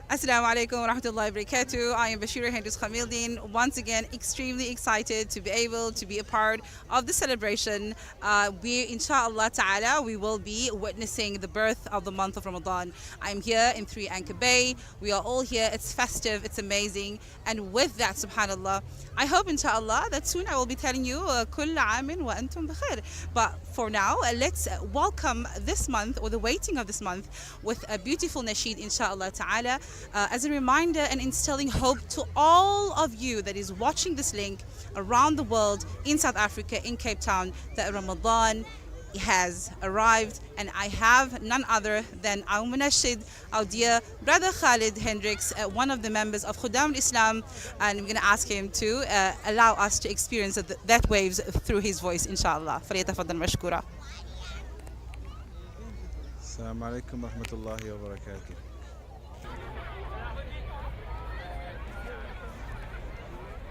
Assalamu alaikum wa rahmatullahi wa barakatuh. I am Bashira Hendus Khamildin. Once again, extremely excited to be able to be a part of the celebration. Inshallah ta'ala, we will be witnessing the birth of the month of Ramadan. I'm here in 3 Anchor Bay. We are all here. It's festive. It's amazing. And with that, subhanallah, I hope inshallah that soon I will be telling you كل عام وأنتم بخير. But for now, let's welcome this month, or the waiting of this month, with a beautiful nasheed, inshallah ta'ala, as a reminder and instilling hope to all of you that is watching this link around the world, in South Africa, in Cape Town, that Ramadan has arrived, and I have none other than our munashid, our dear brother Khalid Hendricks, one of the members of Khudam al-Islam, and I'm going to ask him to allow us to experience that waves through his voice, inshallah. فليتفضل مشكورا. السلام عليكم ورحمة الله وبركاته.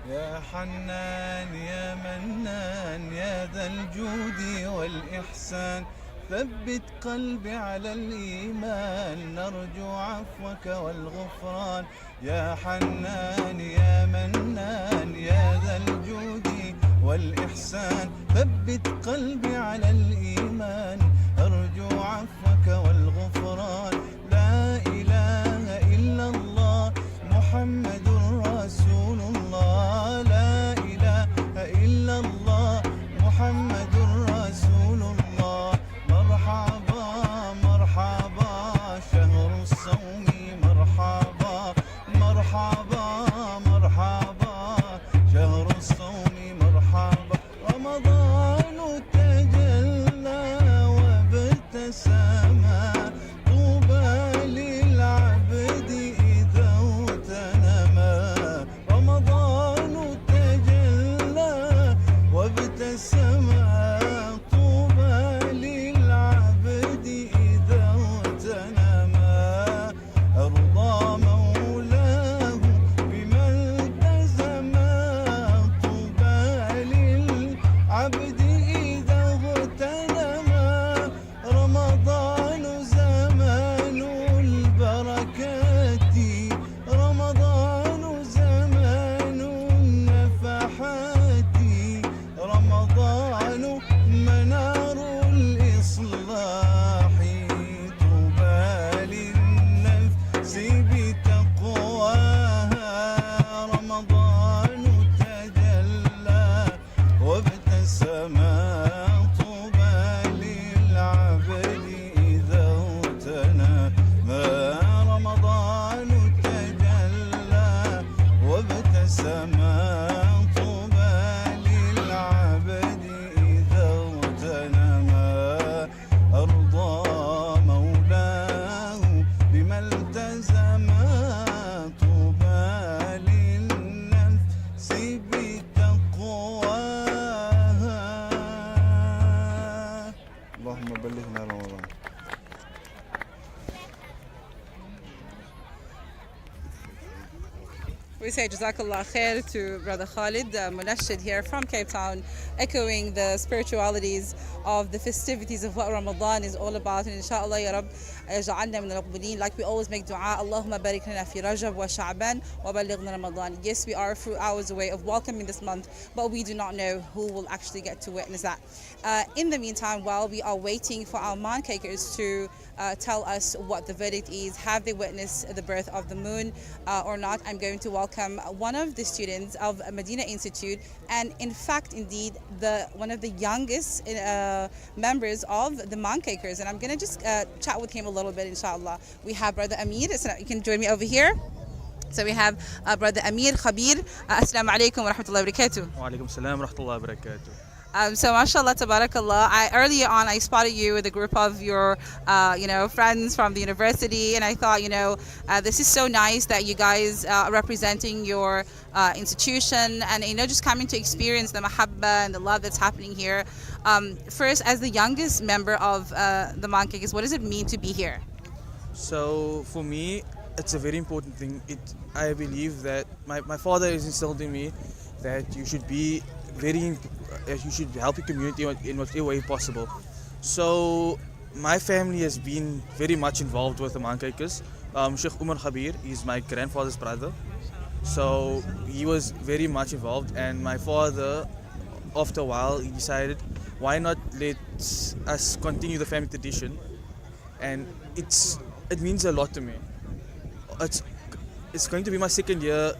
يا حنان يا منان يا ذا الجود والإحسان، ثبت قلبي على الإيمان، نرجو عفوك والغفران. يا حنان يا منان يا ذا الجود والإحسان، ثبت قلبي على الإيمان، أرجو عفوك والغفران. لا إله إلا الله محمد رسول الله، لا إله إلا الله محمد رسول الله. مرحبا مرحبا شهر الصوم، مرحبا مرحبا مرحبا شهر الصوم، مرحبا. رمضان تجلى وابتسم، طوبى للعبد إذا اغتنما. رمضان تجلى وابتسم، طوبى للعبد إذا اغتنما. أرضى مولاه بما التزم، طوبى للعبد إذا اغتنما. رمضان زمان البركات، رمضان زمان النفحات، رمضان منار الإصلاح، طوبى للنفس بتقواها. رمضان تجلى وابتسم، طوبى للعبد إذا اغتنى. ما رمضان تجلى وابتسم، طوبى للعبد إذا اغتنما. أرضى مولاه بما التزم، طوبى للنفس بتقواها. اللهم بلغنا رمضان. We say Jazakallah khair to Brother Khalid, Munashid here from Cape Town, echoing the spiritualities of the festivities of what Ramadan is all about. And inshallah, Ya Rab, جعلنا من المقبلين. Like we always make dua, Allahumma barik lana fi Rajab wa Sha'ban wa balighna Ramadan. Yes, we are a few hours away of welcoming this month, but we do not know who will actually get to witness that. In the meantime, while we are waiting for our man cakers to tell us what the verdict is, have they witnessed the birth of the moon or not, I'm going to welcome one of the students of Medina Institute, and in fact, indeed, one of the youngest members of the man cakers, and I'm going to just chat with him a little bit, inshallah. We have Brother Amir, so you can join me over here. So we have Brother Amir Khabir. Assalamu alaikum wa rahmatullahi wa barakatuh. Wa alaikum salam wa rahmatullahi wa barakatuh. So mashallah, tabarakallah. Earlier on, I spotted you with a group of your, friends from the university, and I thought, this is so nice that you guys are representing your institution, and just coming to experience the mahabba and the love that's happening here. First, as the youngest member of the Mankakis, what does it mean to be here? So for me, it's a very important thing. I believe that my father has instilled in me that you should be you should help your community in whatever way possible. So my family has been very much involved with the Mankakers. Sheikh Umar Khabir is my grandfather's brother. So he was very much involved, and my father, after a while, he decided, why not let us continue the family tradition? And it means a lot to me. It's it's going to be my second year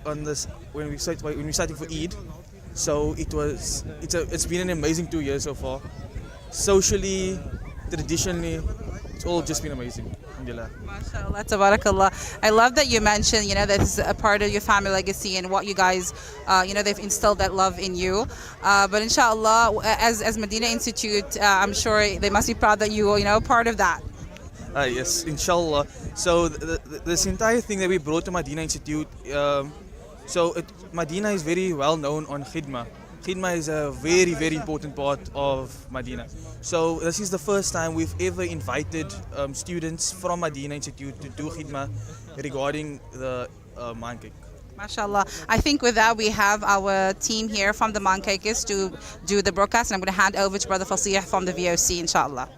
on this when we're starting for Eid. So it's been an amazing 2 years so far. Socially, traditionally, it's all just been amazing. Alhamdulillah. MashaAllah, tabarakallah. I love that you mentioned, that this is a part of your family legacy and what you guys, they've instilled that love in you. But inshallah, as Medina Institute, I'm sure they must be proud that you are, part of that. Yes, inshallah. So this entire thing that we brought to Medina Institute, Medina is very well known on khidmah. Khidmah is a very, very important part of Medina. So this is the first time we've ever invited students from Medina Institute to do khidmah regarding the man cake. MashaAllah. I think with that we have our team here from the Moonsighters to do the broadcast, and I'm going to hand over to Brother Fasih from the VOC, inshallah.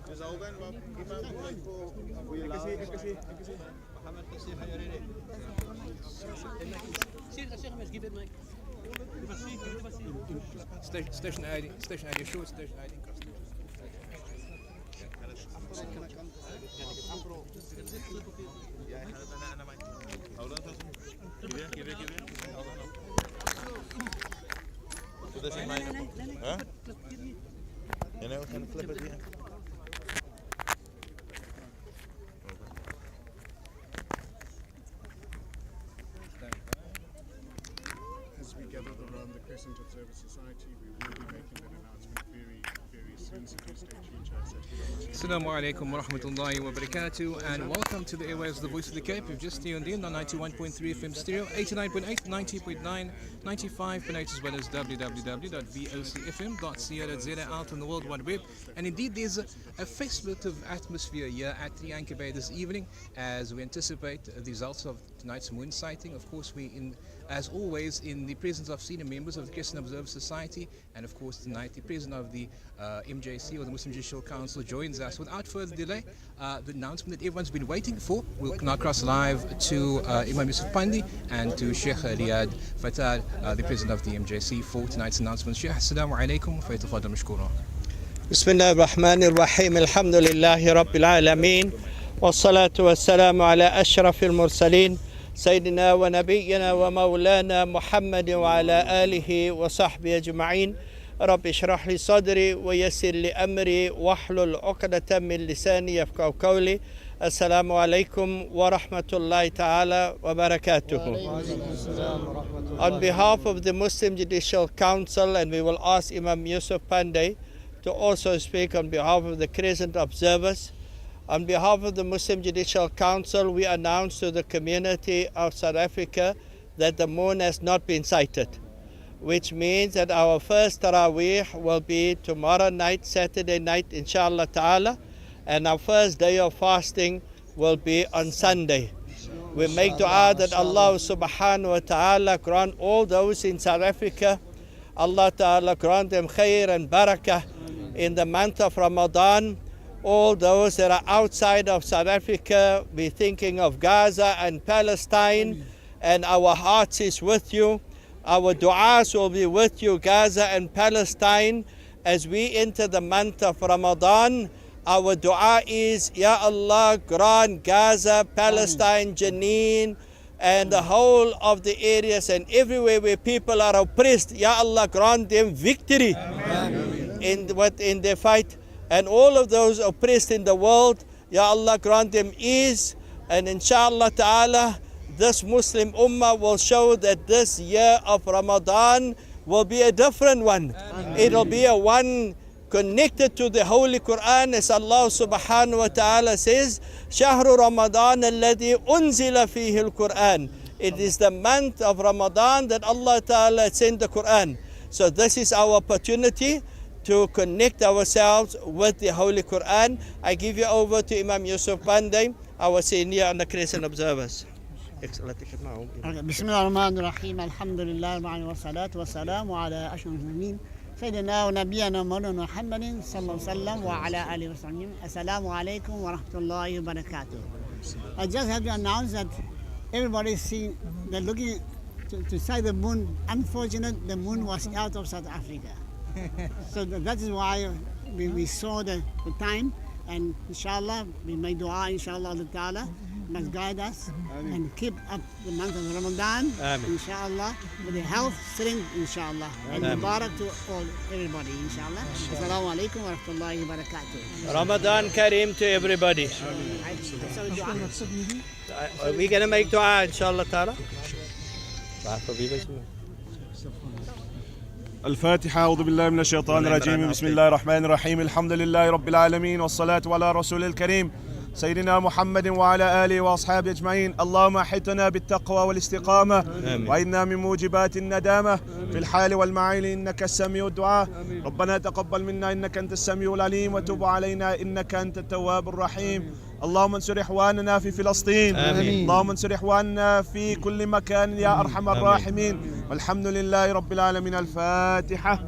Station ID, short station ID. As we gathered around the Crescent Observer Society, we will be making that announcement very, very soon. So do stay tuned, Assalamu alaikum wa rahmatullahi wa barakatuh, and welcome to the airwaves of the Voice of the Cape. You've just tuned in on 91.3 FM stereo, 89.8, 90.9, 95.8, as well as www.vocfm.co.za out on the World Wide Web. And indeed, there's a festive atmosphere here at the Anchor Bay this evening as we anticipate the results of tonight's moon sighting. Of course, as always, in the presence of senior members of the Crescent Observer Society, and of course tonight the president of the MJC, or the Muslim Judicial Council, joins us. Without further delay, the announcement that everyone's been waiting for. We'll now cross live to Imam Yusuf Pandi and to Sheikh Riyad Fattah, the president of the MJC, for tonight's announcement. Sheikh, assalamu alaikum, fayatafadal mashkura. بسم الله الرحمن الرحيم الحمد لله رب العالمين والصلاة والسلام على أشرف المرسلين سيدنا ونبينا ومولانا محمد وعلى آله وصحبه أجمعين رب اشرح لي صدري ويسر لي أمري واحلل عقدة من لساني يفقهوا قولي السلام عليكم ورحمة الله تعالى وبركاته. On behalf of the Muslim Judicial Council, and we will ask Imam Yusuf Pandey to also speak on behalf of the Crescent Observers. On behalf of the Muslim Judicial Council, we announce to the community of South Africa that the moon has not been sighted, which means that our first Taraweeh will be tomorrow night, Saturday night, inshallah ta'ala, and our first day of fasting will be on Sunday. We make dua that Allah subhanahu wa ta'ala grant all those in South Africa, Allah ta'ala grant them khair and barakah in the month of Ramadan. All those that are outside of South Africa, be thinking of Gaza and Palestine, and our hearts is with you. Our du'as will be with you, Gaza and Palestine, as we enter the month of Ramadan. Our dua is, Ya Allah, grant Gaza, Palestine, Jenin, and the whole of the areas and everywhere where people are oppressed. Ya Allah, grant them victory in their fight. And all of those oppressed in the world, Ya Allah, grant them ease. And inshallah ta'ala, this Muslim ummah will show that this year of Ramadan will be a different one. It'll be a one connected to the Holy Quran, as Allah subhanahu wa ta'ala says, Shahru Ramadan alladhi unzila fihi al-Quran. It is the month of Ramadan that Allah ta'ala sent the Quran. So this is our opportunity to connect ourselves with the Holy Quran. I give you over to Imam Yusuf Pandey, our senior on the Crescent Observers. بسم الله الرحمن الرحيم الحمد لله والصلاة والسلام على أشرف المرسلين سيدنا ونبينا مولانا محمد صلى الله عليه وسلم وعلى آله وصحبه السلام عليكم ورحمة الله وبركاته. I just have to announce that everybody see they're looking to sight the moon. Unfortunately, the moon was out of South Africa. So that is why we saw the time, and inshallah we make dua, inshallah Allah Ta'ala must guide us and keep up the month of Ramadan, inshallah, with the health, strength, inshallah. And Mubarak to all, everybody, inshallah. Assalamu alaikum wa rahmatullahi wa barakatuh. Ramadan Kareem to everybody. Are we going to make dua, inshallah ta'ala? الفاتحة. أعوذ بالله من الشيطان الرجيم. بسم الله الرحمن الرحيم. الحمد لله رب العالمين والصلاة على رسول الكريم سيدنا محمد وعلى آله وأصحابه أجمعين. اللهم أحطنا بالتقوى والاستقامة وإنا من موجبات الندامة في الحال والمعين إنك السميع الدعاء. ربنا تقبل منا إنك أنت السميع العليم وتب علينا إنك أنت التواب الرحيم. اللهم انصر إخواننا في فلسطين. اللهم انصر إخواننا في كل مكان يا أرحم الراحمين. والحمد لله رب العالمين. الفاتحة.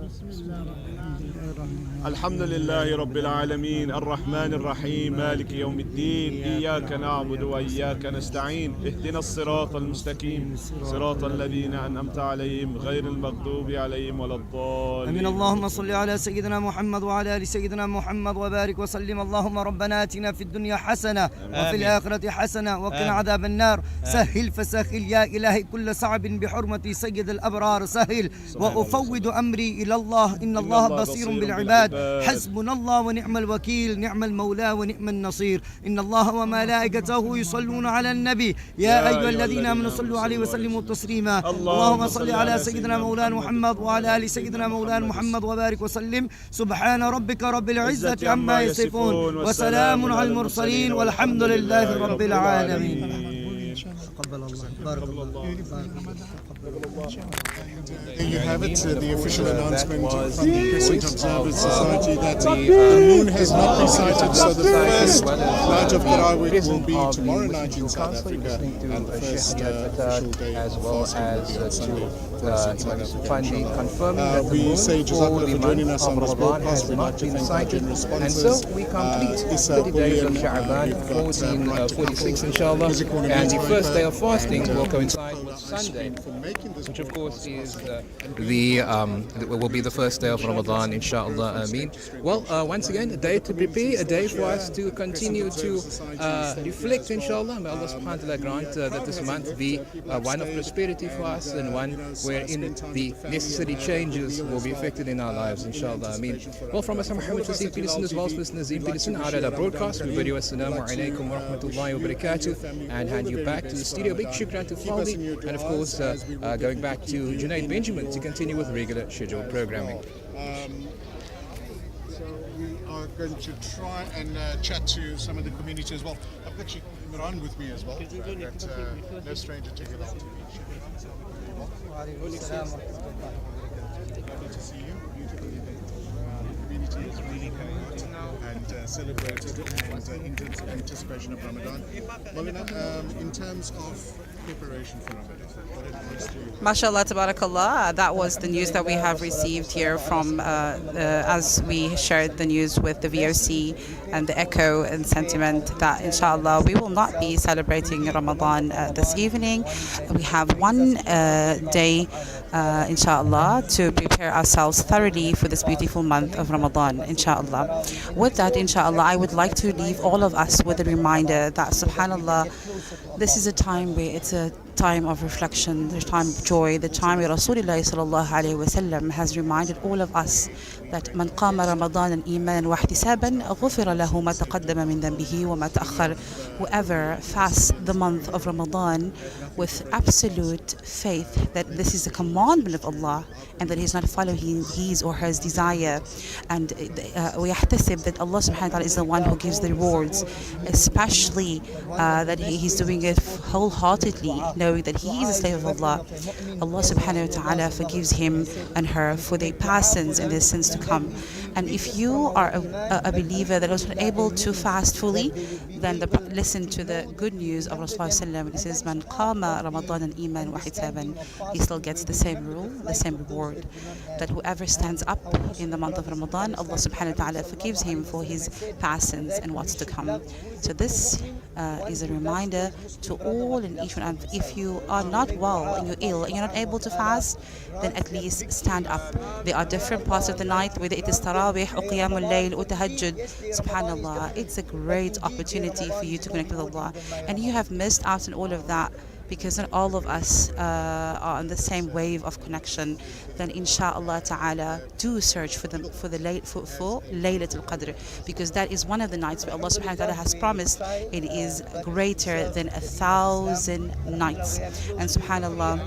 الحمد لله رب العالمين الرحمن الرحيم مالك يوم الدين إياك نعبد وإياك نستعين اهدنا الصراط المستقيم صراط الذين أنعمت عليهم غير المغضوب عليهم ولا الضالين. آمين. اللهم صل على سيدنا محمد وعلى آل سيدنا محمد وبارك وسلم. اللهم ربنا آتنا في الدنيا حسنة وفي الآخرة حسنة وقنا عذاب النار. سهل فسهل يا إلهي كل صعب بحرمة سيد الأبرار سهل. وأفوض أمري إلى الله إن الله بصير بالعباد. حسبنا الله ونعم الوكيل نعم المولى ونعم النصير. إن الله وملائكته يصلون على النبي يا أيها الذين آمنوا صلوا عليه وسلموا تسليما. اللهم صل على سيدنا مولانا محمد وعلى آل سيدنا مولانا محمد وبارك وسلم. سبحان ربك رب العزة عما يصفون وسلام على المرسلين والحمد لله رب العالمين. تقبل الله. بارك الله. There you have it, the official announcement from the Crescent Observers Society that the moon has not been sighted. So the first night of Tarawih will be tomorrow night in South Africa, and the first official day as of well fasting as will be on Sunday. finally confirming that the We moon say for Jazakallah the for joining month us of on this Ramadan broadcast. has We'd not like to been thank our sighted, generous and sponsors. so we complete Issa 30 days of Bullion, Sha'ban, we've got, 1446 inshallah, Music Corner and the Music first day of Corner, fasting and, will coincide with Sunday, for making this which of course broadcast is will be the first day of Ramadan, inshallah, ameen. Well, once again, a day to prepare, a day for us to continue to reflect, inshallah. May Allah subhanahu wa ta'ala grant that this month be one of prosperity for us and one wherein the necessary changes will be effected in our lives, inshallah, ameen. Well, from us, Muhammad Hussein Peterson, as well as Mr. Nazim Peterson, out at our broadcast, we bid you assalamu alaikum wa rahmatullahi wa barakatuh, and hand you back to the studio. Big shukran to Faldi, and of course, going back to Junaid Benjamin to continue with regular scheduled programming. So we are going to try and chat to some of the community as well. I've got Imran with me as well. No stranger to Hilal TV. Lovely to see you. Beautiful event. The community is really coming out and celebrated and in anticipation of Ramadan. Well, in terms of preparation for Ramadan, what advice do you? Mashallah, tabarakallah. That was the news that we have received here from, as we shared the news with the VOC and the echo and sentiment that inshallah we will not be celebrating Ramadan this evening. We have one day, inshallah, to prepare ourselves thoroughly for this beautiful month of Ramadan, inshallah. With that, inshallah, I would like to leave all of us with a reminder that, subhanallah, this is a time where it's a time of reflection, the time of joy, the time where Rasulullah sallallahu alayhi wa sallam has reminded all of us that man qama Ramadan imanan wa ihtisaban ghufira lahu ma taqaddama min dhanbihi wa ma ta'akhkhar. Whoever fasts the month of Ramadan with absolute faith that this is a commandment of Allah and that he's not following his or her desire, and ويحتسب that Allah subhanahu wa ta'ala is the one who gives the rewards, especially that he's doing it wholeheartedly, knowing that he is a slave of Allah. Allah subhanahu wa ta'ala forgives him and her for their past sins and their sins to come. And if you are a believer that was able to fast fully, then listen to the good news of Rasulullah. It says, "Man qama Ramadan al iman wa hisaban," he still gets the same rule, the same reward. That whoever stands up in the month of Ramadan, Allah subhanahu wa ta'ala forgives him for his past sins and what's to come. So this is a reminder to all and each one. If you are not well and you're ill and you're not able to fast, then at least stand up. There are different parts of the night, whether it is tarawih or qiyamul layl or tahajjud. Subhanallah, it's a great opportunity for you to connect with Allah. And you have missed out on all of that because not all of us are on the same wave of connection. Then inshallah ta'ala, do search for Laylatul Qadr, because that is one of the nights where Allah subhanahu wa ta'ala has promised it is greater than 1,000 nights. And subhanallah,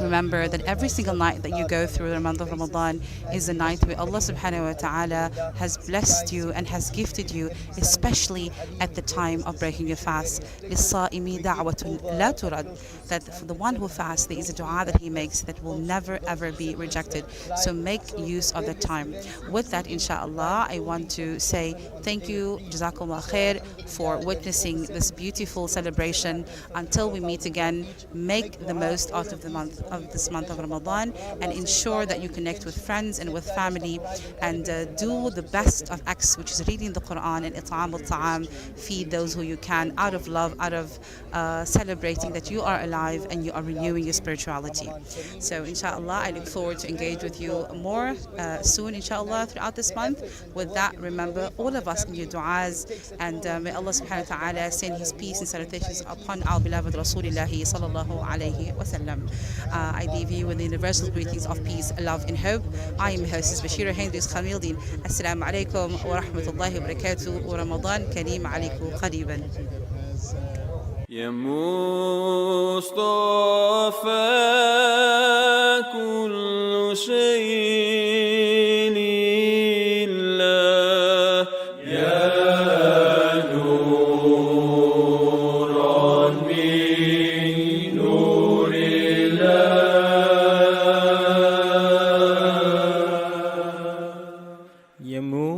remember that every single night that you go through the month of Ramadan is a night where Allah subhanahu wa ta'ala has blessed you and has gifted you, especially at the time of breaking your fast. لِلصَّائِمِ دَعْوَةٌ لَا تُرَدْ, that for the one who fasts, there is a dua that he makes that will never ever be rejected. So make use of that time. With that, inshallah, I want to say thank you, Jazakumullah khair, for witnessing this beautiful celebration. Until we meet again, make the most out of this month of Ramadan, and ensure that you connect with friends and with family, and do the best of acts, which is reading the Quran and it'am al-ta'am, feed those who you can, out of love, out of celebrating that you are alive and you are renewing your spirituality. So inshallah, I look forward to engage with you more soon, inshallah, throughout this month. With that, remember all of us in your du'as, and may Allah subhanahu wa ta'ala send his peace and salutations upon our beloved Rasulullah sallallahu alayhi wa sallam. I leave you with the universal greetings of peace, love and hope. I am hostess Bashira Hendricks Khamildin. Assalamu alaikum wa rahmatullahi wa barakatuh, wa Ramadan Kareem alaykum qariban. يا مصطفى كل شيء لله يا نورا من نور الله يا مصطفى